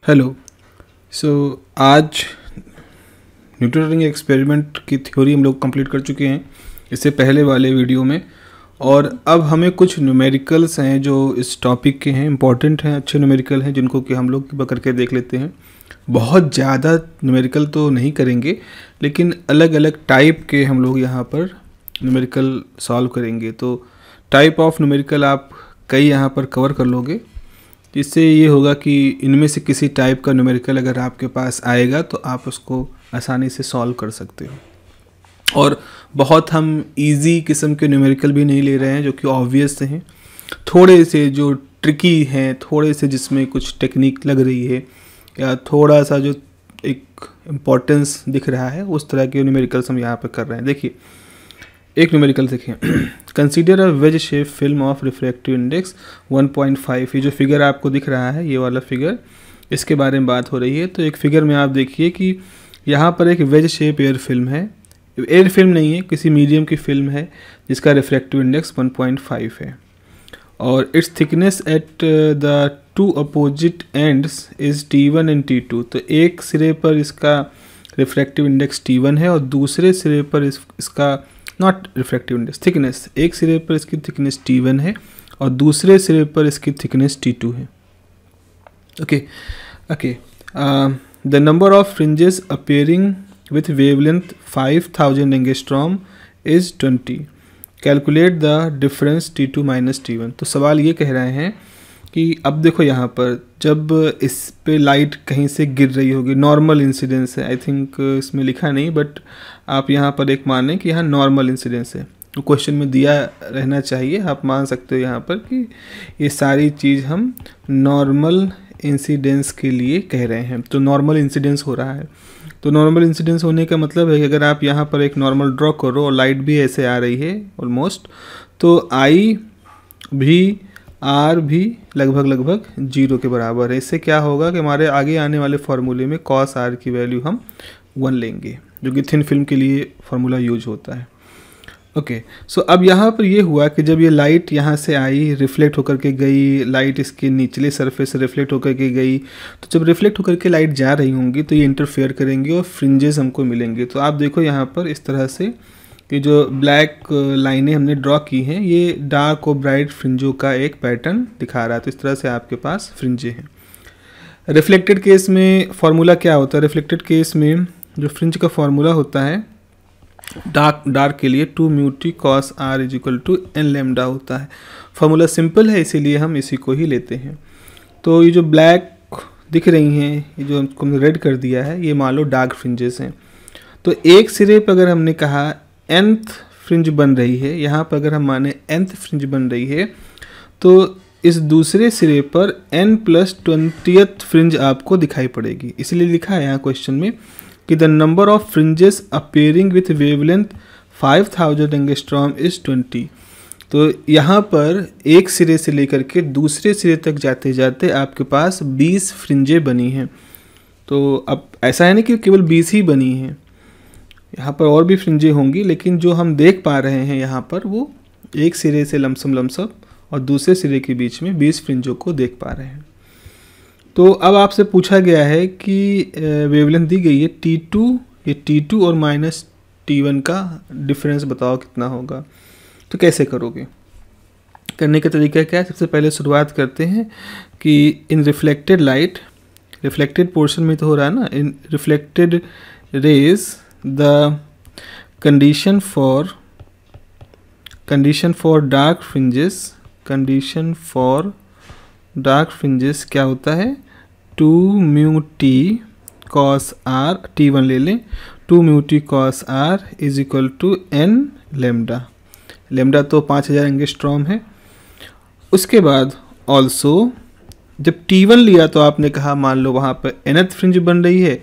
Hello. आज Newton ring experiment की theory हम लोग कंप्लीट कर चुके हैं इससे पहले वाले वीडियो में, और अब हमें कुछ न्यूमेरिकल्स हैं जो इस टॉपिक के हैं, इंपॉर्टेंट हैं, अच्छे न्यूमेरिकल हैं जिनको कि हम लोग करके देख लेते हैं। बहुत ज़्यादा न्यूमेरिकल तो नहीं करेंगे, लेकिन अलग अलग टाइप के हम लोग यहाँ पर न्यूमेरिकल सॉल्व करेंगे। तो टाइप ऑफ न्यूमेरिकल आप कई यहाँ पर कवर कर लोगे। इससे ये होगा कि इनमें से किसी टाइप का न्यूमेरिकल अगर आपके पास आएगा तो आप उसको आसानी से सॉल्व कर सकते हो। और बहुत हम इजी किस्म के न्यूमेरिकल भी नहीं ले रहे हैं जो कि ऑब्वियस हैं, थोड़े से जो ट्रिकी हैं, थोड़े से जिसमें कुछ टेक्निक लग रही है या थोड़ा सा जो एक इम्पोर्टेंस दिख रहा है, उस तरह के न्यूमेरिकल्स हम यहाँ पर कर रहे हैं। देखिए एक न्यूमेरिकल देखिए, consider a wedge shape film of refractive index 1.5। ये जो फिगर आपको दिख रहा है, ये वाला फिगर, इसके बारे में बात हो रही है। तो एक फिगर में आप देखिए कि यहाँ पर एक वेज शेप एयर फिल्म है, एयर फिल्म नहीं है, किसी मीडियम की फिल्म है जिसका रिफ्रैक्टिव इंडेक्स 1.5 है, और it's thickness at the two opposite ends is T1 and T2। तो एक सिरे पर इसका रिफ्रैक्टिव इंडेक्स T1 है और दूसरे सिरे पर इसका नॉट रिफ्रैक्टिव इंडेक्स, थिकनेस, एक सिरे पर इसकी थिकनेस T1 है और दूसरे सिरे पर इसकी थिकनेस T2 है। Okay the number of fringes appearing with wavelength 5000 angstrom is 20। Calculate the difference T2 minus T1। तो सवाल ये कह रहे हैं कि अब देखो यहाँ पर जब इस पे लाइट कहीं से गिर रही होगी, नॉर्मल इंसिडेंस है, आई थिंक इसमें लिखा नहीं, बट आप यहाँ पर एक मानें कि यहाँ नॉर्मल इंसिडेंस है। तो क्वेश्चन में दिया रहना चाहिए, आप मान सकते हो यहाँ पर कि ये सारी चीज़ हम नॉर्मल इंसिडेंस के लिए कह रहे हैं। तो नॉर्मल इंसिडेंस हो रहा है, तो नॉर्मल इंसिडेंस होने का मतलब है कि अगर आप यहाँ पर एक नॉर्मल ड्रॉ करो और लाइट भी ऐसे आ रही है ऑलमोस्ट, तो आई भी आर भी लगभग 0 के बराबर है। इससे क्या होगा कि हमारे आगे आने वाले फार्मूले में कॉस आर की वैल्यू हम 1 लेंगे, जो कि थिन फिल्म के लिए फार्मूला यूज होता है। ओके, सो अब यहाँ पर ये हुआ कि जब ये लाइट यहाँ से आई, रिफ्लेक्ट होकर के गई, लाइट इसके निचले सरफेस से रिफ्लेक्ट होकर के गई, तो जब रिफ्लेक्ट होकर के लाइट जा रही होंगी तो ये इंटरफेयर करेंगे और फ्रिंजेस हमको मिलेंगे। तो आप देखो यहाँ पर इस तरह से कि जो ब्लैक लाइनें हमने ड्रॉ की हैं, ये डार्क और ब्राइट फ्रिंजों का एक पैटर्न दिखा रहा है। तो इस तरह से आपके पास फ्रिंजे हैं। रिफ्लेक्टेड केस में फार्मूला क्या होता है? रिफ्लेक्टेड केस में जो फ्रिंज का फार्मूला होता है डार्क के लिए 2 μt cos r = n lambda होता है। फार्मूला सिंपल है, इसीलिए हम इसी को ही लेते हैं। तो ये जो ब्लैक दिख रही हैं, ये जो हमने रेड कर दिया है, ये मान लो डार्क फ्रिंजेस हैं। तो एक सिरे पर अगर हमने कहा nth फ्रिंज बन रही है, यहाँ पर अगर हम माने nth फ्रिंज बन रही है, तो इस दूसरे सिरे पर n+20th फ्रिंज आपको दिखाई पड़ेगी। इसलिए लिखा है यहाँ क्वेश्चन में कि the number of fringes appearing with wavelength 5000 angstrom is 20। तो यहाँ पर एक सिरे से लेकर के दूसरे सिरे तक जाते जाते आपके पास 20 फ्रिंजें बनी हैं। तो अब ऐसा है नहीं कि केवल 20 ही बनी हैं, यहाँ पर और भी फ्रिंजें होंगी, लेकिन जो हम देख पा रहे हैं यहाँ पर वो एक सिरे से लमसम और दूसरे सिरे के बीच में 20 फ्रिंजों को देख पा रहे हैं। तो अब आपसे पूछा गया है कि वेवलेंथ दी गई है T2, ये T2 और माइनस T1 का डिफरेंस बताओ कितना होगा। तो कैसे करोगे? करने का तरीका क्या है? सबसे पहले शुरुआत करते हैं कि in reflected light, reflected portion में तो हो रहा है ना, in reflected rays the condition for dark fringes क्या होता है? 2 μt cos r, T1 ले लें, 2 μt cos r = n lambda. Lambda तो 5000 एंगस्ट्रॉम है। उसके बाद ऑल्सो जब T1 लिया तो आपने कहा मान लो वहाँ पर nth फ्रिंज बन रही है,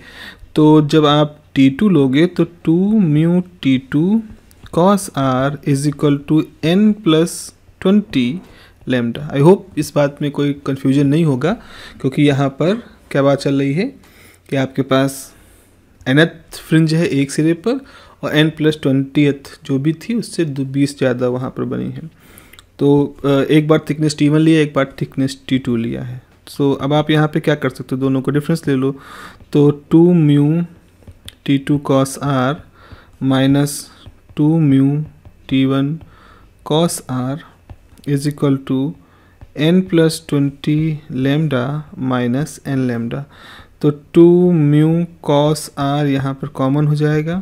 तो जब आप T2 लोगे तो 2 μt2 cos r = n+20 lambda. I hope इस बात में कोई कन्फ्यूजन नहीं होगा, क्योंकि यहाँ पर क्या बात चल रही है कि आपके पास nth फ्रिंज है एक सिरे पर और n+20th जो भी थी उससे 20 ज़्यादा वहाँ पर बनी है। तो एक बार थिकनेस T1 लिया, एक बार थिकनेस T2 लिया है। सो अब आप यहाँ पे क्या कर सकते हो, दोनों को डिफरेंस ले लो, तो 2 mu T2 cos R minus 2 mu T1 cos R is equal to n plus 20 lambda minus n lambda. तो 2 म्यू cos R यहाँ पर कॉमन हो जाएगा,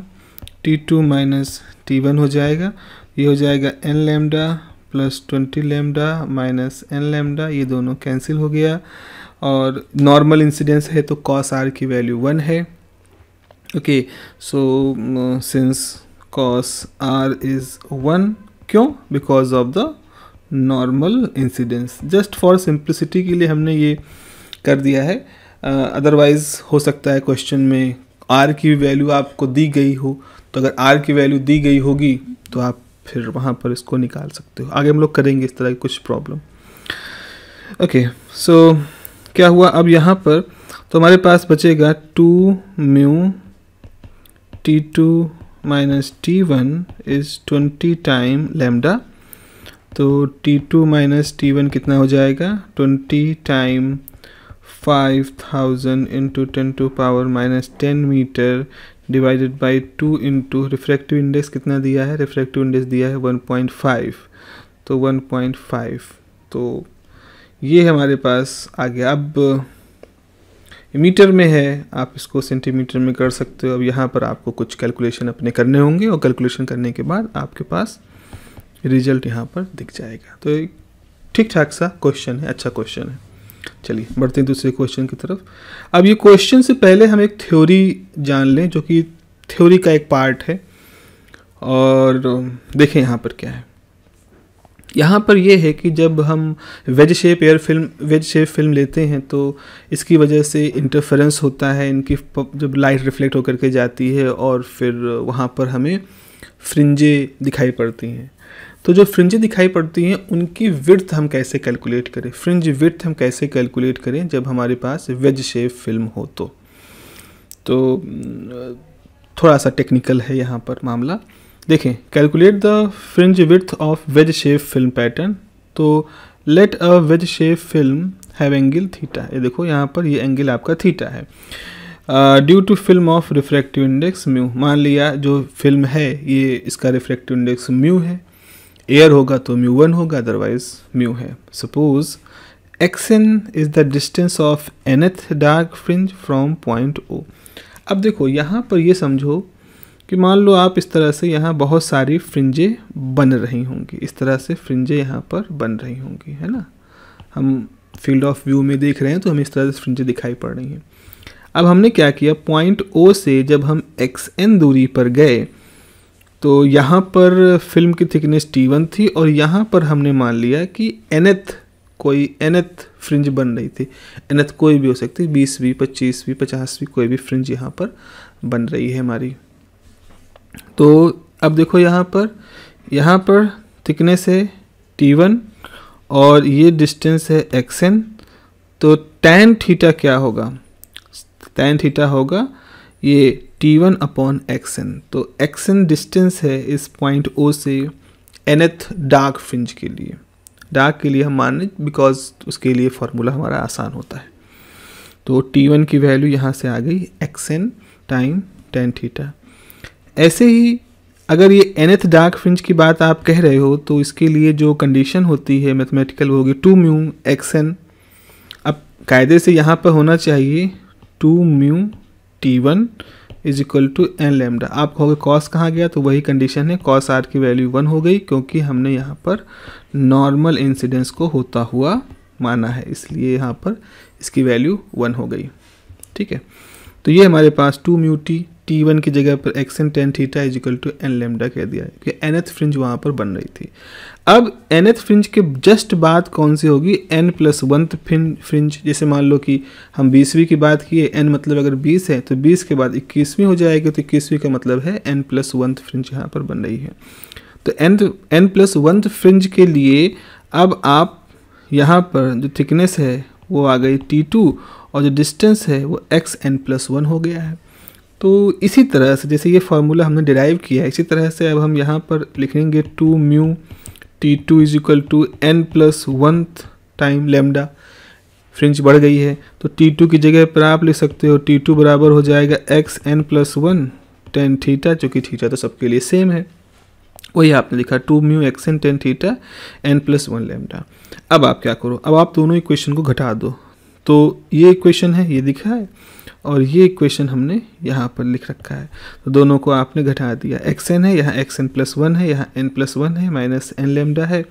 T2 माइनस T1 हो जाएगा, ये हो जाएगा n lambda plus 20 lambda minus n lambda, ये दोनों कैंसिल हो गया। और नॉर्मल इंसिडेंस है तो cos R की वैल्यू 1 है। Okay, so since cos R is 1, क्यों? Because of the normal incidence. Just for simplicity के लिए हमने ये कर दिया है, अदरवाइज हो सकता है क्वेश्चन में R की वैल्यू आपको दी गई हो, तो अगर R की वैल्यू दी गई होगी तो आप फिर वहाँ पर इसको निकाल सकते हो। आगे हम लोग करेंगे इस तरह की कुछ प्रॉब्लम। ओके, सो क्या हुआ अब यहाँ पर, तो हमारे पास बचेगा 2 mu T2 minus T1 is 20 time lambda. तो T2 माइनस T1 कितना हो जाएगा, 20 time 5000 into 10 to power minus 10 metre divided by 2 into refractive index कितना दिया है, रिफ्रैक्टिव इंडेक्स दिया है 1.5, तो 1.5, तो ये हमारे पास आ गया। अब मीटर में है, आप इसको सेंटीमीटर में कर सकते हो। अब यहाँ पर आपको कुछ कैलकुलेशन अपने करने होंगे और कैलकुलेशन करने के बाद आपके पास रिजल्ट यहाँ पर दिख जाएगा। तो ठीक ठाक सा क्वेश्चन है, अच्छा क्वेश्चन है। चलिए बढ़ते हैं दूसरे क्वेश्चन की तरफ। अब ये क्वेश्चन से पहले हम एक थ्योरी जान लें, जो कि थ्योरी का एक पार्ट है, और देखें यहाँ पर क्या है। यहाँ पर ये है कि जब हम वेज शेप फिल्म लेते हैं तो इसकी वजह से इंटरफेरेंस होता है, इनकी जब लाइट रिफ्लेक्ट होकर के जाती है और फिर वहाँ पर हमें फ्रिंजे दिखाई पड़ती हैं। तो जो फ्रिंजें दिखाई पड़ती हैं उनकी विड्थ हम कैसे कैलकुलेट करें, फ्रिंज विड्थ हम कैसे कैलकुलेट करें जब हमारे पास वेज शेप फिल्म हो। तो थोड़ा सा टेक्निकल है यहाँ पर मामला। देखें, calculate the fringe width of wedge shape film pattern. तो let a wedge shape film have angle theta. ये देखो यहाँ पर ये एंगल आपका थीटा है, due to film of refractive index mu. मान लिया जो फिल्म है ये इसका रिफ्रैक्टिव इंडेक्स म्यू है, एयर होगा तो म्यू 1 होगा, अदरवाइज म्यू है। Suppose xn is the distance of nth dark fringe from point O। अब देखो यहाँ पर ये समझो कि मान लो आप इस तरह से यहाँ बहुत सारी फ्रिंजें बन रही होंगी, इस तरह से फ्रिंजें यहाँ पर बन रही होंगी, है ना। हम फील्ड ऑफ व्यू में देख रहे हैं तो हमें इस तरह से फ्रिंजें दिखाई पड़ रही हैं। अब हमने क्या किया, पॉइंट O से जब हम xn दूरी पर गए तो यहाँ पर फिल्म की थिकनेस T1 थी और यहाँ पर हमने मान लिया कि nth फ्रिंज बन रही थी। nth कोई भी हो सकती, 20वीं 25वीं 50वीं कोई भी फ्रिंज यहाँ पर बन रही है हमारी। तो अब देखो यहाँ पर थिकनेस है T1 और ये डिस्टेंस है xn। तो tan थीटा क्या होगा, tan थीटा होगा ये T1 अपॉन xn। तो xn डिस्टेंस है इस पॉइंट O से nth डार्क फ्रिंज के लिए। डार्क के लिए हम मान लें बिकॉज उसके लिए फॉर्मूला हमारा आसान होता है। तो T1 की वैल्यू यहाँ से आ गई xn टाइम tan थीटा। ऐसे ही अगर ये nth डार्क फ्रिंज की बात आप कह रहे हो तो इसके लिए जो कंडीशन होती है मैथमेटिकल होगी 2 म्यू xn। अब कायदे से यहाँ पर होना चाहिए 2 mu T1 is equal to n lambda. आप कहोगे कॉस कहाँ गया, तो वही कंडीशन है, कॉस आर की वैल्यू 1 हो गई क्योंकि हमने यहाँ पर नॉर्मल इंसिडेंस को होता हुआ माना है, इसलिए यहाँ पर इसकी वैल्यू 1 हो गई। ठीक है, तो ये हमारे पास 2 म्यू T1 की जगह पर xn tan theta is equal to n lambda कह दिया है कि nth फ्रिंज वहाँ पर बन रही थी। अब nth फ्रिंज के जस्ट बात कौन सी होगी, n+1 फ्रिंज। जैसे मान लो कि हम 20वीं की बात किए, n मतलब अगर 20 है तो 20 के बाद 21वीं हो जाएगी, तो 21वीं का मतलब है n+1 फ्रिंज यहाँ पर बन रही है। तो n+1 फ्रिंज के लिए अब आप यहाँ पर जो थिकनेस है वो आ गई T2 और जो डिस्टेंस है वो xn+1 हो गया है। तो इसी तरह से जैसे ये फार्मूला हमने डिराइव किया है, इसी तरह से अब हम यहाँ पर लिखेंगे 2 mu T2 is equal to n+1 time lambda. Fringe बढ़ गई है, तो T2 की जगह पर आप लिख सकते हो T2 बराबर हो जाएगा xn+1 tan थीटा, जो कि थीटा तो सबके लिए सेम है, वही आपने लिखा 2 mu xn tan theta n+1 lambda. अब आप क्या करो, अब आप दोनों इक्वेशन को घटा दो, तो ये इक्वेशन है, ये दिखा है, और ये इक्वेशन हमने यहाँ पर लिख रखा है, तो दोनों को आपने घटा दिया। xn है, यहाँ xn+1 है, यहाँ n+1 है, माइनस n लैम्डा है।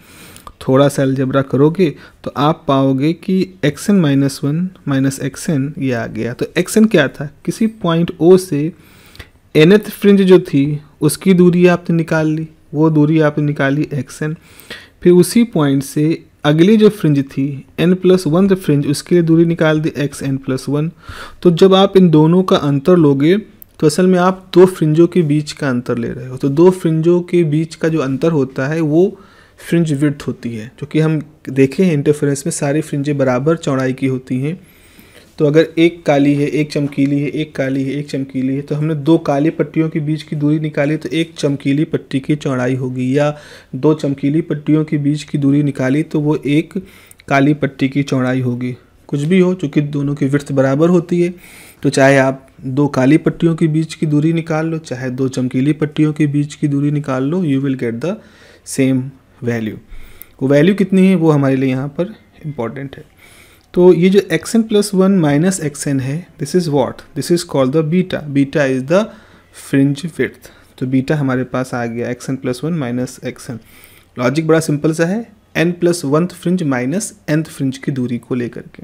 थोड़ा सा अलजेब्रा करोगे तो आप पाओगे कि xn -1 माइनस xn ये आ गया। तो xn क्या था, किसी पॉइंट O से nth फ्रिंज जो थी उसकी दूरी आपने निकाल ली, वो दूरी आपने निकाली xn, फिर उसी पॉइंट से अगली जो फ्रिंज थी n+1 फ्रिंज, उसके लिए दूरी निकाल दी xn+1। तो जब आप इन दोनों का अंतर लोगे तो असल में आप दो फ्रिंजों के बीच का अंतर ले रहे हो। तो दो फ्रिंजों के बीच का जो अंतर होता है वो फ्रिंज विड्थ होती है, जो कि हम देखे हैं इंटरफेरेंस में सारी फ्रिंजें बराबर चौड़ाई की होती हैं। तो अगर एक काली है, एक चमकीली है, एक काली है, एक चमकीली है, तो हमने दो काली पट्टियों के बीच की दूरी निकाली तो एक चमकीली पट्टी की चौड़ाई होगी, या दो चमकीली पट्टियों के बीच की दूरी निकाली तो वो एक काली पट्टी की चौड़ाई होगी। कुछ भी हो, चूँकि दोनों की विड्थ बराबर होती है, तो चाहे आप दो काली पट्टियों के बीच की दूरी निकाल लो, चाहे दो चमकीली पट्टियों के बीच की दूरी निकाल लो, you will get the same value. वो वैल्यू कितनी है वो हमारे लिए यहाँ पर इम्पॉर्टेंट है। तो ये जो xn+1 माइनस xn है, this is what, this is called the beta. Beta is the fringe width. तो बीटा हमारे पास आ गया xn+1 माइनस xn। लॉजिक बड़ा सिंपल सा है, n+1 fringe minus nth fringe की दूरी को लेकर के।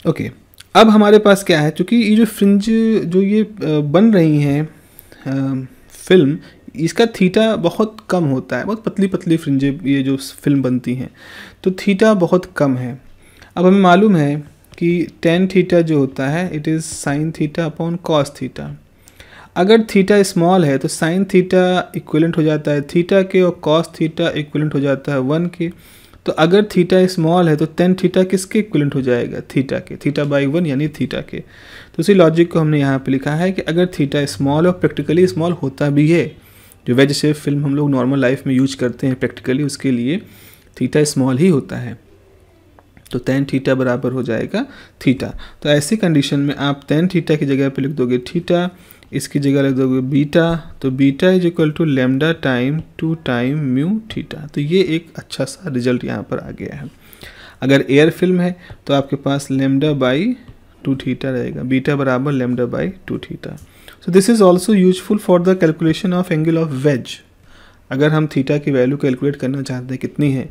ओके, अब हमारे पास क्या है, चूँकि ये जो फ्रिंज जो ये बन रही हैं फिल्म, इसका थीटा बहुत कम होता है, बहुत पतली पतली फ्रिंजें ये जो फिल्म बनती हैं, तो थीटा बहुत कम है। अब हमें मालूम है कि tan थीटा जो होता है it is sin theta upon cos theta. अगर थीटा स्मॉल है तो sin थीटा इक्विवेलेंट हो जाता है थीटा के, और cos थीटा इक्विवेलेंट हो जाता है 1 के। तो अगर थीटा स्मॉल है तो tan थीटा किसके इक्विवेलेंट हो जाएगा, थीटा के, थीटा बाई 1 यानी थीटा के। तो इसी लॉजिक को हमने यहाँ पे लिखा है कि अगर थीटा स्मॉल और प्रैक्टिकली स्मॉल होता भी है, जो वेज शेप फिल्म हम लोग नॉर्मल लाइफ में यूज करते हैं प्रैक्टिकली, उसके लिए थीटा स्मॉल ही होता है, तो tan थीटा बराबर हो जाएगा थीटा। तो ऐसी कंडीशन में आप tan थीटा की जगह पे लिख दोगे थीटा, इसकी जगह लिख दोगे बीटा, तो beta is equal to lambda time 2 time mu theta. तो ये एक अच्छा सा रिजल्ट यहाँ पर आ गया है। अगर एयर फिल्म है तो आपके पास लैम्डा बाई 2 थीटा रहेगा, बीटा बराबर lambda by 2 theta. So this is also useful for the calculation of angle of ways. अगर हम थीटा की वैल्यू कैलकुलेट करना चाहते हैं कितनी है,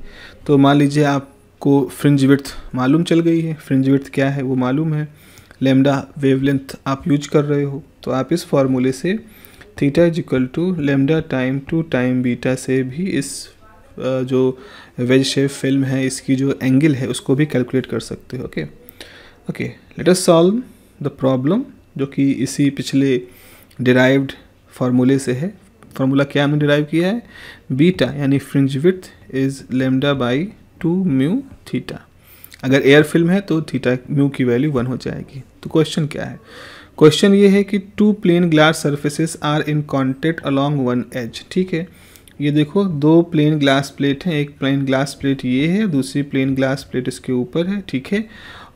तो मान लीजिए आपको फ्रिंज विड्थ मालूम चल गई है, फ्रिंज विड्थ क्या है वो मालूम है, लैम्डा वेवलेंथ आप यूज कर रहे हो, तो आप इस फार्मूले से theta is equal to lambda time 2 time beta से भी इस जो वेज शेप फिल्म है इसकी जो एंगल है उसको भी कैलकुलेट कर सकते हो। Okay okay, let us solve the problem, जो कि इसी पिछले डिराइव्ड फार्मूले से है। फार्मूला क्या हमने डिराइव किया है, बीटा यानी fringe width is lambda by 2 mu theta. अगर एयर फिल्म है तो थीटा म्यू की वैल्यू 1 हो जाएगी। तो क्वेश्चन क्या है, क्वेश्चन ये है कि 2 plane glass surfaces are in contact along 1 edge. ठीक है, ये देखो 2 प्लेन ग्लास प्लेट हैं, एक प्लेन ग्लास प्लेट ये है, दूसरी प्लेन ग्लास प्लेट इसके ऊपर है। ठीक है,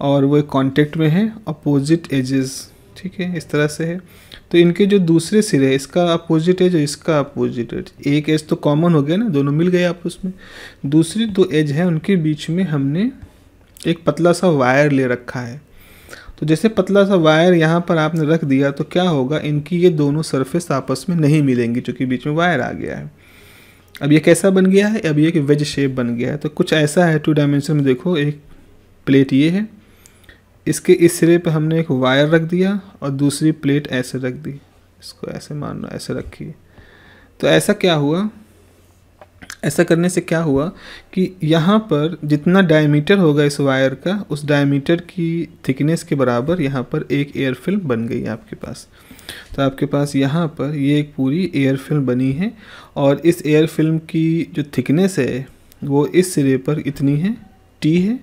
और वो कॉन्टैक्ट में है अपोजिट एजेस। ठीक है, इस तरह से है। तो इनके जो दूसरे सिरे है, इसका अपोजिट एज और इसका अपोजिट एज, एक एज तो कॉमन हो गया ना, दोनों मिल गए आपस में। दूसरी 2 एज हैं उनके बीच में हमने एक पतला सा वायर ले रखा है। तो जैसे पतला सा वायर यहाँ पर आपने रख दिया तो क्या होगा, इनकी ये दोनों सरफेस आपस में नहीं मिलेंगी क्योंकि बीच में वायर आ गया है। अब ये कैसा बन गया है, अब ये एक वेज शेप बन गया है। तो कुछ ऐसा है 2 डायमेंशन में, देखो एक प्लेट ये है, इसके इस सिरे पे हमने एक वायर रख दिया और दूसरी प्लेट ऐसे रख दी, इसको ऐसे मान लो, ऐसे रखी। तो ऐसा क्या हुआ, ऐसा करने से क्या हुआ कि यहाँ पर जितना डायमीटर होगा इस वायर का, उस डायमीटर की थिकनेस के बराबर यहाँ पर एक एयर फिल्म बन गई आपके पास। तो आपके पास यहाँ पर ये एक पूरी एयर फिल्म बनी है, और इस एयर फिल्म की जो थिकनेस है वो इस सिरे पर इतनी है, टी है,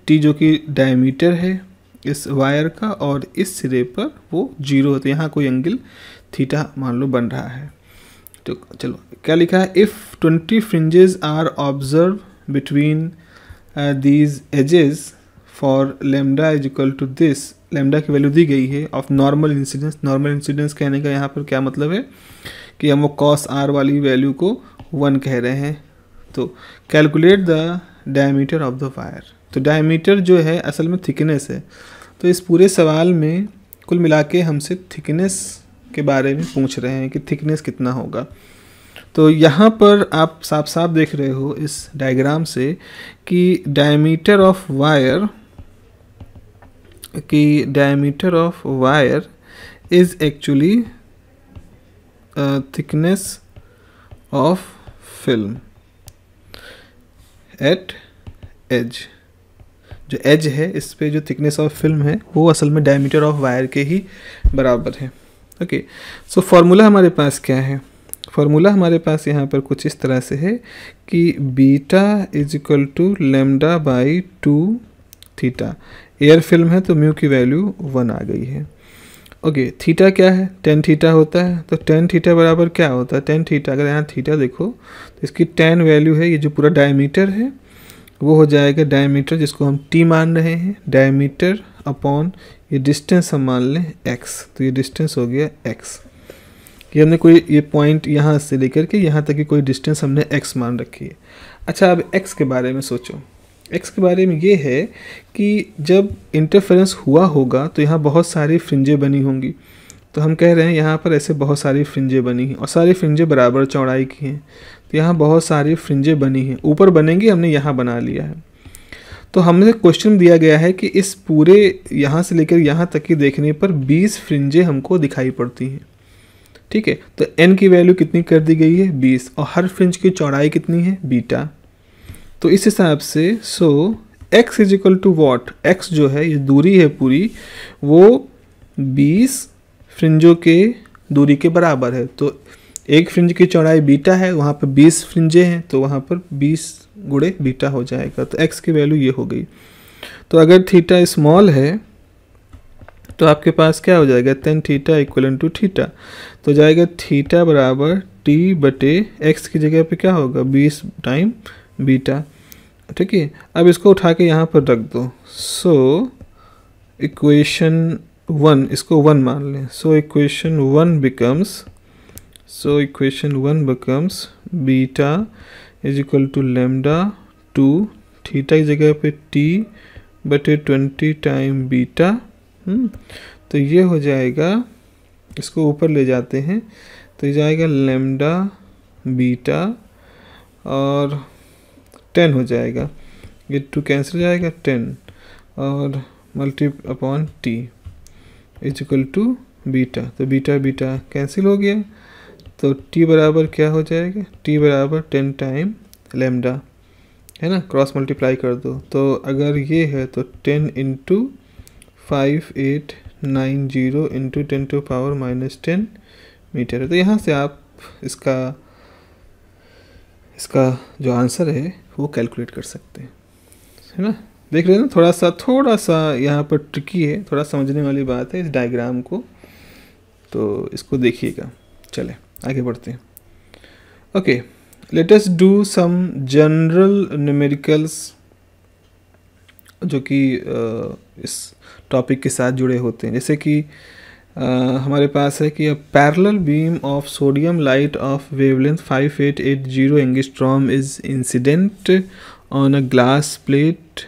टी जो कि डायमीटर है इस वायर का, और इस सिरे पर वो 0 है। तो यहाँ कोई एंगल थीटा मान लो बन रहा है। तो चलो क्या लिखा है, if 20 fringes are observe between these edges for lambda is equal to this, lambda की वैल्यू दी गई है of normal incidence. Normal incidence कहने का यहाँ पर क्या मतलब है कि हम वो कॉस आर वाली वैल्यू को 1 कह रहे हैं। तो calculate the diameter of the wire, तो डायमीटर जो है असल में थिकनेस है। तो इस पूरे सवाल में कुल मिला के हमसे थिकनेस के बारे में पूछ रहे हैं कि थिकनेस कितना होगा। तो यहाँ पर आप साफ साफ देख रहे हो इस डायग्राम से कि diameter of wire is actually thickness of film at edge. जो एज है इस पे जो थिकनेस ऑफ फिल्म है वो असल में डायमीटर ऑफ वायर के ही बराबर है। ओके, सो फॉर्मूला हमारे पास क्या है? फॉर्मूला हमारे पास यहाँ पर कुछ इस तरह से है कि beta is equal to lambda by 2 theta. Air film है तो म्यू की वैल्यू 1 आ गई है। ओके, थीटा क्या है? टेन थीटा होता है। तो टेन थीटा बराबर क्या होता है? टेन थीटा, अगर यहाँ थीटा देखो तो इसकी टेन वैल्यू है, ये जो पूरा डायमीटर है वो हो जाएगा डायमीटर जिसको हम टी मान रहे हैं, डायमीटर अपॉन ये डिस्टेंस हम मान लें एक्स, तो ये डिस्टेंस हो गया एक्स। ये हमने कोई ये पॉइंट यहाँ से लेकर के यहाँ तक की कोई डिस्टेंस हमने एक्स मान रखी है। अच्छा, अब एक्स के बारे में सोचो। एक्स के बारे में ये है कि जब इंटरफेरेंस हुआ होगा तो यहाँ बहुत सारी फ्रिंजें बनी होंगी। तो हम कह रहे हैं यहाँ पर ऐसे बहुत सारी फ्रिंजें बनी हैं और सारी फ्रिंजें बराबर चौड़ाई की हैं। तो यहाँ बहुत सारी फ्रिंजें बनी हैं, ऊपर बनेंगी, हमने यहाँ बना लिया है। तो हमने क्वेश्चन दिया गया है कि इस पूरे यहाँ से लेकर यहाँ तक की देखने पर 20 फ्रिंजें हमको दिखाई पड़ती हैं। ठीक है, तो n की वैल्यू कितनी कर दी गई है? 20, और हर फ्रिंज की चौड़ाई कितनी है? बीटा। तो इस हिसाब से x is equal to what, x जो है ये दूरी है पूरी, वो 20 फ्रिंजों के दूरी के बराबर है। तो एक फ्रिंज की चौड़ाई बीटा है, वहाँ पर 20 फ्रिंजें हैं तो वहाँ पर 20 गुणे बीटा हो जाएगा। तो x की वैल्यू ये हो गई। तो अगर थीटा स्मॉल है तो आपके पास क्या हो जाएगा? Tan theta equal to theta, तो जाएगा थीटा बराबर टी बटे एक्स की जगह पे क्या होगा? 20 टाइम बीटा। ठीक है, अब इसको उठा के यहाँ पर रख दो। सो इक्वेशन 1, इसको 1 मान लें। So equation 1 becomes beta is equal to lambda 2 theta की जगह पे टी बटे 20 टाइम बीटा। तो ये हो जाएगा, इसको ऊपर ले जाते हैं तो ये जाएगा लेमडा बीटा और 10 हो जाएगा, ये 2 कैंसिल हो जाएगा 10 और multi upon T is equal to beta. तो बीटा बीटा कैंसिल हो गया, तो टी बराबर क्या हो जाएगा? टी बराबर 10 टाइम लेमडा, है ना, क्रॉस मल्टीप्लाई कर दो। तो अगर ये है तो 10 into 5890 into 10 to power -10 metre है। तो यहाँ से आप इसका जो आंसर है वो कैलकुलेट कर सकते हैं, है ना। देख रहे हैं ना, थोड़ा सा यहाँ पर ट्रिकी है, थोड़ा समझने वाली बात है इस डायग्राम को, तो इसको देखिएगा। चले आगे बढ़ते हैं। Okay, let us do some general numericals जो कि इस टॉपिक के साथ जुड़े होते हैं। जैसे कि हमारे पास है कि a parallel beam of sodium light of wavelength 5880 angstrom is incident on a glass plate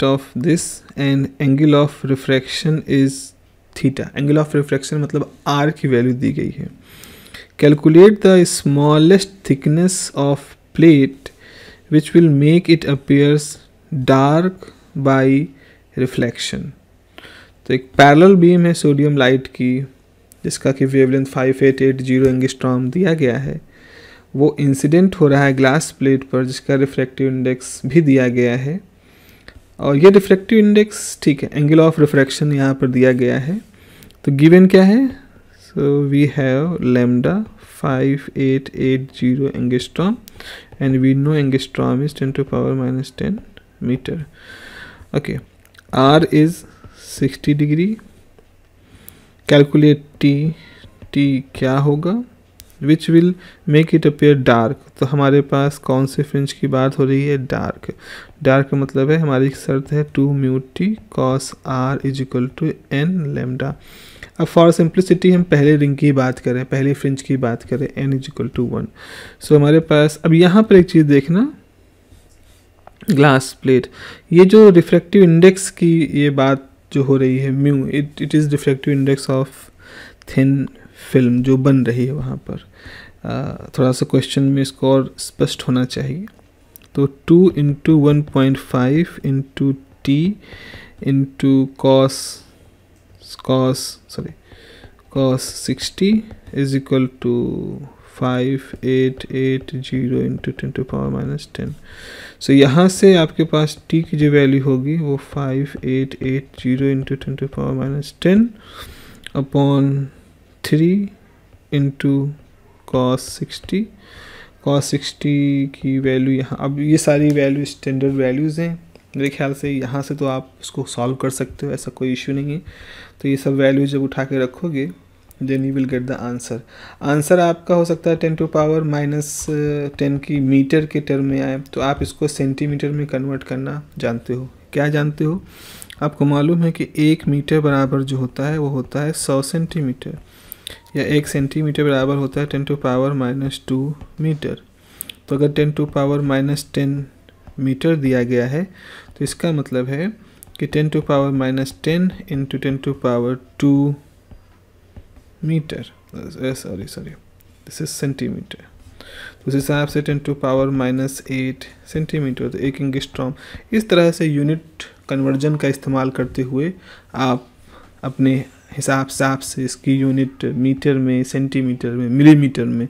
of this and angle of refraction is theta. Angle of refraction मतलब आर की वैल्यू दी गई है। Calculate the smallest thickness of plate which will make it appears dark by reflection। तो एक parallel beam है sodium light की जिसका कि वेवलेंथ 5880 एंगस्ट्रॉम दिया गया है, वो इंसिडेंट हो रहा है ग्लास प्लेट पर जिसका रिफ्रैक्टिव इंडेक्स भी दिया गया है। और ये रिफ्रैक्टिव इंडेक्स, ठीक है, एंगल ऑफ रिफ्रैक्शन यहाँ पर दिया गया है। तो गिवन क्या है? So we have lambda 5880 angstrom and we know angstrom is 10 to power -10 meter. Okay, R is 60 degree. Calculate T क्या होगा? Which will make it appear dark. तो हमारे पास कौन से फ्रिंज की बात हो रही है? डार्क। डार्क का मतलब है हमारी शर्त है 2 mu T cos R is equal to N lambda. अब फॉर सिंप्लिसिटी हम पहले रिंग की बात करें, पहले फ्रिंज की बात करें, एन इज इक्वल टू 1। सो हमारे पास अब यहाँ पर एक चीज़ देखना, ग्लास प्लेट, ये जो रिफ्रैक्टिव इंडेक्स की ये बात जो हो रही है mu, it is refractive index of thin film जो बन रही है वहाँ पर। थोड़ा सा क्वेश्चन में इसको और स्पष्ट होना चाहिए। तो 2 into 1.5 into T into cos 60 is equal to 5880 into 10⁻⁻10। So यहाँ से आपके पास t की जो वैल्यू होगी वो 5880 into 10⁻⁻10 upon 3 into cos 60। Cos 60 की वैल्यू यहाँ, अब ये सारी वैल्यू स्टैंडर्ड वैल्यूज़ हैं मेरे ख्याल से, यहाँ से तो आप इसको सॉल्व कर सकते हो, ऐसा कोई इशू नहीं है। तो ये सब वैल्यू जब उठा के रखोगे then you will get the answer. Answer आपका हो सकता है 10⁻⁻10 की मीटर के टर्म में आए, तो आप इसको सेंटीमीटर में कन्वर्ट करना जानते हो। क्या जानते हो? आपको मालूम है कि 1 मीटर बराबर जो होता है वो होता है 100 सेंटीमीटर, या 1 सेंटीमीटर बराबर होता है 10⁻⁻2 मीटर। तो अगर 10⁻⁻10 मीटर दिया गया है तो इसका मतलब है कि 10⁻⁻10 into 10⁻2 metre, sorry this is centimetre. तो उस हिसाब से 10⁻⁸ सेंटीमीटर, तो 1 एंगस्ट्रॉम। इस तरह से यूनिट कन्वर्जन का इस्तेमाल करते हुए आप अपने हिसाब से इसकी यूनिट मीटर में, सेंटीमीटर में, मिलीमीटर में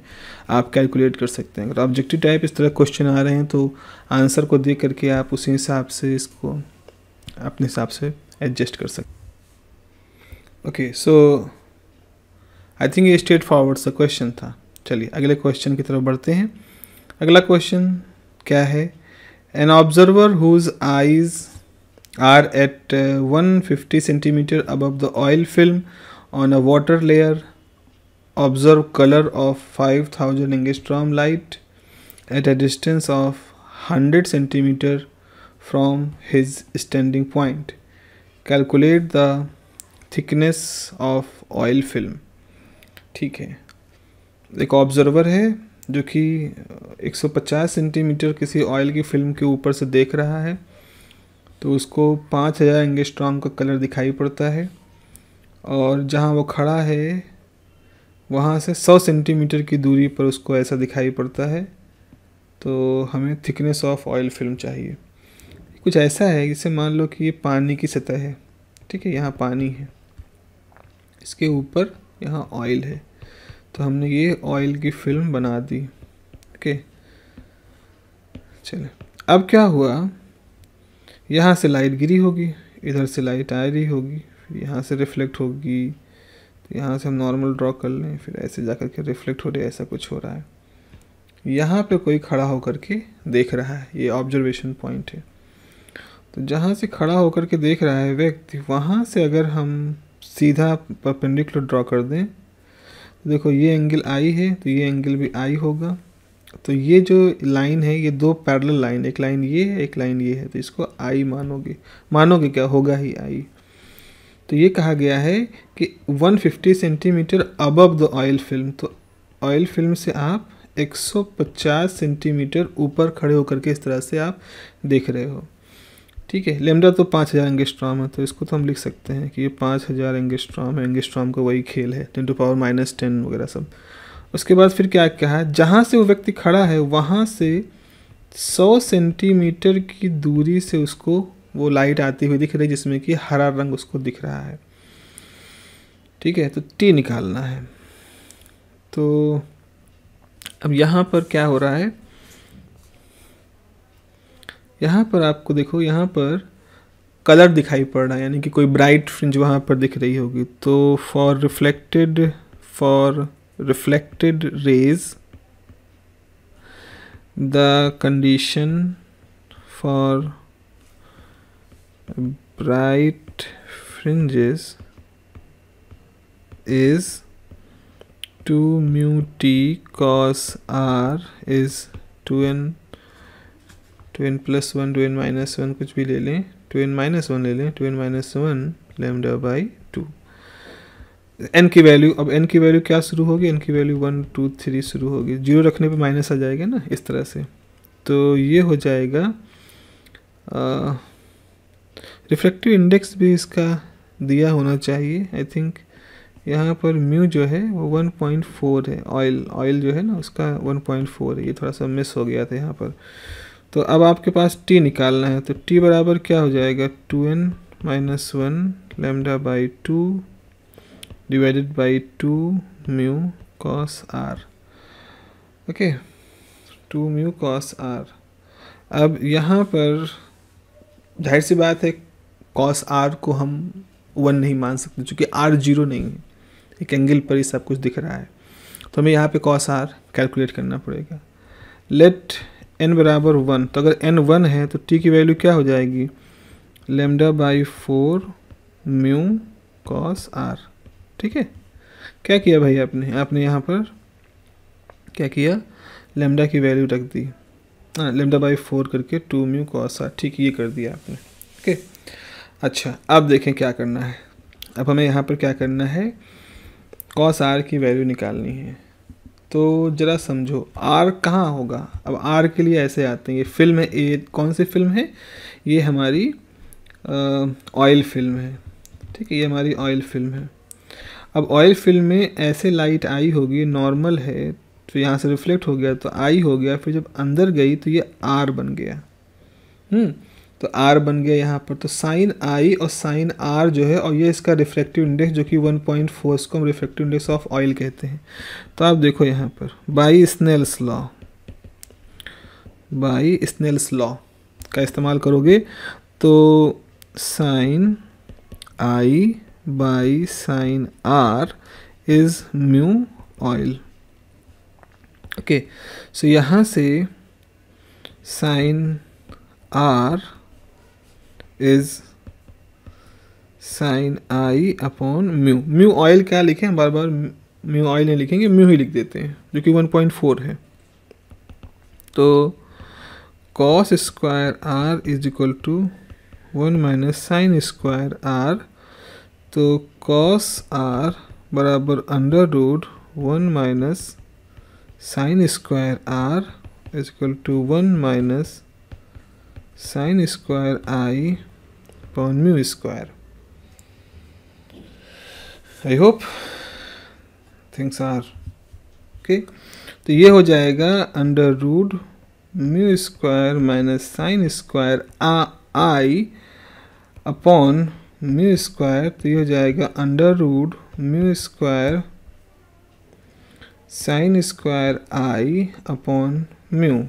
आप कैलकुलेट कर सकते हैं। अगर ऑब्जेक्टिव टाइप इस तरह क्वेश्चन आ रहे हैं तो आंसर को देख करके आप उसी हिसाब से इसको अपने हिसाब से एडजस्ट कर सकते हैं। ओके, सो आई थिंक ये स्ट्रेट फॉरवर्ड सा क्वेश्चन था। चलिए अगले क्वेश्चन की तरफ बढ़ते हैं। अगला क्वेश्चन क्या है? An observer whose eyes are at 150 centimeter above the oil film on a water layer observe color of 5000 angstrom light at a distance of 100 centimeter from his standing point. Calculate the thickness of oil film. ठीक है, एक observer है जो कि 150 centimetre किसी oil की film के ऊपर से देख रहा है, तो उसको 5000 एंगस्ट्रॉम का कलर दिखाई पड़ता है, और जहाँ वो खड़ा है वहाँ से 100 सेंटीमीटर की दूरी पर उसको ऐसा दिखाई पड़ता है। तो हमें थिकनेस ऑफ ऑयल फिल्म चाहिए। कुछ ऐसा है जैसे मान लो कि ये पानी की सतह है, ठीक है, यहाँ पानी है, इसके ऊपर यहाँ ऑयल है, तो हमने ये ऑयल की फिल्म बना दी। ओके, चलो अब क्या हुआ, यहाँ से लाइट गिरी होगी, इधर से लाइट आ रही होगी, फिर यहाँ से रिफ्लेक्ट होगी, तो यहाँ से हम नॉर्मल ड्रॉ कर लें, फिर ऐसे जा कर के रिफ्लेक्ट हो रही है, ऐसा कुछ हो रहा है। यहाँ पे कोई खड़ा होकर के देख रहा है, ये ऑब्जर्वेशन पॉइंट है। तो जहाँ से खड़ा होकर के देख रहा है व्यक्ति, वहाँ से अगर हम सीधा परपेंडिकुलर ड्रॉ कर दें, तो देखो ये एंगल आई है, तो ये एंगल भी आई होगा। तो ये जो लाइन है ये दो पैरेलल लाइन, एक लाइन ये है, एक लाइन ये है, तो इसको आई मानोगे क्या होगा ही आई। तो ये कहा गया है कि 150 centimetre above the oil film, तो ऑयल फिल्म से आप 150 सेंटीमीटर ऊपर खड़े होकर के इस तरह से आप देख रहे हो। ठीक है, लेमडा तो 5000 एंगस्ट्रॉम है, तो इसको तो हम लिख सकते हैं कि ये 5000 एंगस्ट्रॉम है। एंगस्ट्रॉम का वही खेल है, 10⁻⁻10 वगैरह सब। उसके बाद फिर क्या कहा, जहाँ से वो व्यक्ति खड़ा है वहाँ से 100 सेंटीमीटर की दूरी से उसको वो लाइट आती हुई दिख रही है, जिसमें कि हरा रंग उसको दिख रहा है। ठीक है, तो टी निकालना है। तो अब यहाँ पर क्या हो रहा है, यहाँ पर आपको देखो, यहाँ पर कलर दिखाई पड़ रहा है, यानी कि कोई ब्राइट फ्रिंज वहाँ पर दिख रही होगी। तो for reflected rays, the condition for bright fringes is 2 mu t cos r is 2n, 2n plus 1, 2n minus 1 कुछ भी ले लें, 2n minus 1 ले लें, 2n minus 1 lambda by 2। n की वैल्यू, अब n की वैल्यू क्या शुरू होगी, n की वैल्यू 1 2 3 शुरू होगी, जीरो रखने पे माइनस आ जाएगा ना इस तरह से। तो ये हो जाएगा रिफ्रैक्टिव इंडेक्स भी इसका दिया होना चाहिए। आई थिंक यहाँ पर म्यू जो है वो 1.4 है, ऑयल जो है ना उसका 1.4 है, ये थोड़ा सा मिस हो गया था यहाँ पर। तो अब आपके पास t निकालना है, तो t बराबर क्या हो जाएगा, 2n minus 1 lambda by 2 divided by 2 mu cos r। Okay, 2 mu cos r। अब यहाँ पर जाहिर सी बात है cos r को हम 1 नहीं मान सकते, क्योंकि r 0 नहीं है, एक एंगल पर ही सब कुछ दिख रहा है। तो हमें यहाँ पे cos r कैलकुलेट करना पड़ेगा। लेट n बराबर 1, तो अगर n 1 है तो t की वैल्यू क्या हो जाएगी, lambda by 4 mu cos r। ठीक है, क्या किया भाई आपने यहाँ पर क्या किया, लैम्डा की वैल्यू रख दी, लैम्डा बाई 4 करके 2 म्यू cos r, ठीक ये कर दिया आपने। ओके, अच्छा अब देखें क्या करना है। अब हमें यहाँ पर क्या करना है, cos r की वैल्यू निकालनी है। तो ज़रा समझो r कहाँ होगा। अब r के लिए ऐसे आते हैं, ये फिल्म है, ये कौन सी फिल्म है, ये हमारी ऑयल फिल्म है। ठीक है, ये हमारी ऑयल फिल्म है। अब ऑयल फिल्म में ऐसे लाइट आई होगी, नॉर्मल है तो यहाँ से रिफ्लेक्ट हो गया तो आई हो गया, फिर जब अंदर गई तो ये आर बन गया। तो आर बन गया यहाँ पर, तो साइन आई और साइन आर जो है, और ये इसका रिफ्रैक्टिव इंडेक्स जो कि 1.4, इसको हम रिफ्रैक्टिव इंडेक्स ऑफ ऑयल कहते हैं। तो आप देखो यहाँ पर बाई स्नेल्स लॉ का इस्तेमाल करोगे तो sine I by sine R is mu oil. Okay, so यहाँ से sine R is sine I upon mu. Mu oil क्या लिखें, हम बार बार म्यू ऑयल नहीं लिखेंगे, म्यू ही लिख देते हैं, जो कि 1.4 है। तो cos square R is equal to 1 minus sine square R. तो cos r बराबर under root 1 minus sine square r is equal to 1 minus sine square I upon mu square. I hope things are okay. तो ये हो जाएगा under root mu square minus sine square I upon mu square. तो ये हो जाएगा under root mu square sine square I upon mu.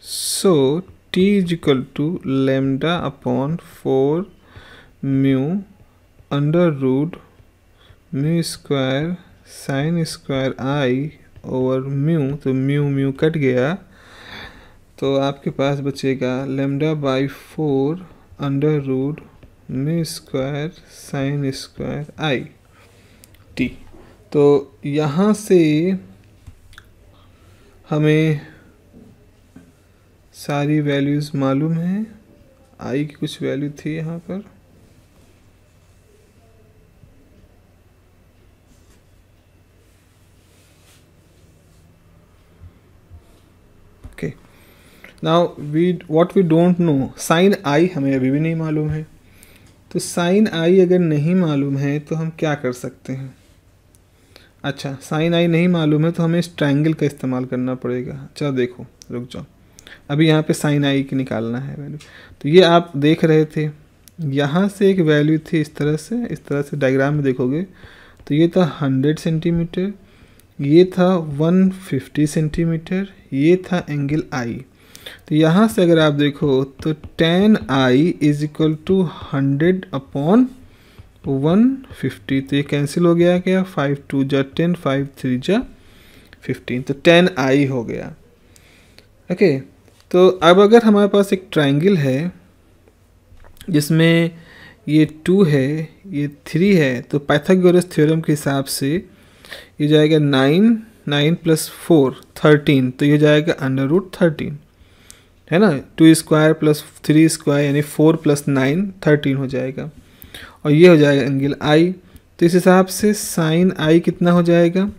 So T is equal to lambda upon 4 mu under root mu square sine square I over mu. तो mu mu cut गया, तो आपके पास बचेगा lambda by 4 under root mu square sine square I T. तो यहाँ से हमें सारी वैल्यूज़ मालूम हैं। आई की कुछ वैल्यू थी यहाँ पर, okay. Now what we don't know, sine I हमें अभी भी नहीं मालूम है। तो साइन आई अगर नहीं मालूम है तो हम क्या कर सकते हैं। अच्छा, साइन आई नहीं मालूम है तो हमें इस ट्रायंगल का इस्तेमाल करना पड़ेगा। चलो देखो, रुक जाओ, अभी यहाँ पे साइन आई की निकालना है वैल्यू। तो ये आप देख रहे थे, यहाँ से एक वैल्यू थी इस तरह से डायग्राम में देखोगे तो ये था 100 सेंटीमीटर, ये था 150 सेंटीमीटर, ये था एंगल आई। तो यहाँ से अगर आप देखो तो tan i is equal to 100 upon 150। तो ये कैंसिल हो गया क्या, 5 2 जा 10, 5 3 जा 15, तो tan i हो गया। ओके, तो अब अगर हमारे पास एक ट्रायंगल है जिसमें ये 2 है, ये 3 है, तो पाइथागोरस थ्योरम के हिसाब से ये जाएगा 9, 9 + 4 13, तो ये जाएगा √13, है ना। 2² + 3² यानी 4 + 9 13 हो जाएगा, और ये हो जाएगा एंगल आई। तो इस हिसाब से साइन आई कितना हो जाएगा,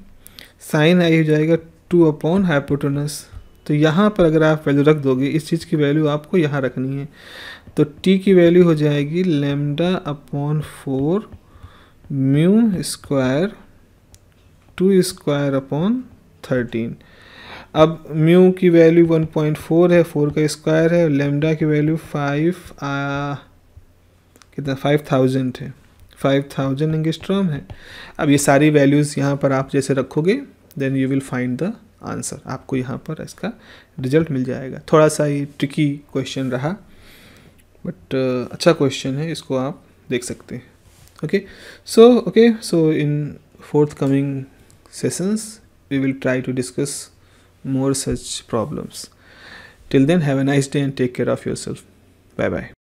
साइन आई हो जाएगा 2 हाइपोटेनस। तो यहाँ पर अगर आप वैल्यू रख दोगे, इस चीज़ की वैल्यू आपको यहाँ रखनी है, तो टी की वैल्यू हो जाएगी λ/4 μ² 2² / 13। अब म्यू की वैल्यू 1.4 है, 4 का स्क्वायर है, लेमडा की वैल्यू 5000 है, 5000 एंगस्ट्रॉम है। अब ये सारी वैल्यूज़ यहाँ पर आप जैसे रखोगे, then you will find the answer, आपको यहाँ पर इसका रिजल्ट मिल जाएगा। थोड़ा सा ये ट्रिकी क्वेश्चन रहा, बट अच्छा क्वेश्चन है, इसको आप देख सकते हैं। Okay, so in forthcoming sessions we will try to discuss more such problems. Till then, have a nice day and take care of yourself. Bye bye.